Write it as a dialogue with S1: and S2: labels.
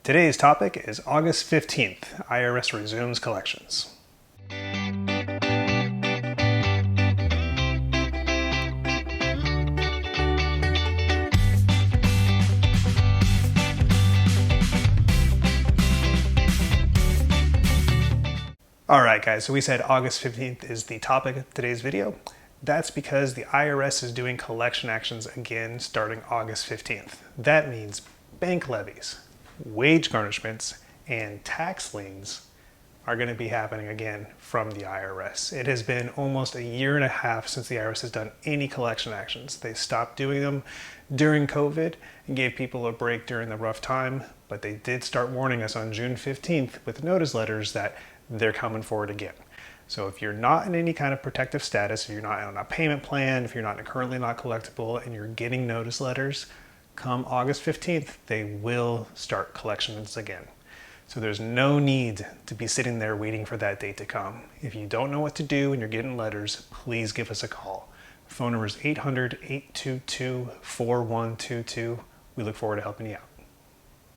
S1: Today's topic is August 15th, IRS resumes collections. Alright guys, so we said August 15th is the topic of today's video. That's because the IRS is doing collection actions again starting August 15th. That means bank levies, wage garnishments, and tax liens are going to be happening again from the IRS. It has been almost a year and a half since the IRS has done any collection actions. They stopped doing them during COVID and gave people a break during the rough time, but they did start warning us on June 15th with notice letters that they're coming forward again. So if you're not in any kind of protective status, if you're not on a payment plan, if you're not currently not collectible and you're getting notice letters, come August 15th, they will start collections again. So there's no need to be sitting there waiting for that date to come. If you don't know what to do and you're getting letters, please give us a call. Phone number is 800-822-4122. We look forward to helping you out.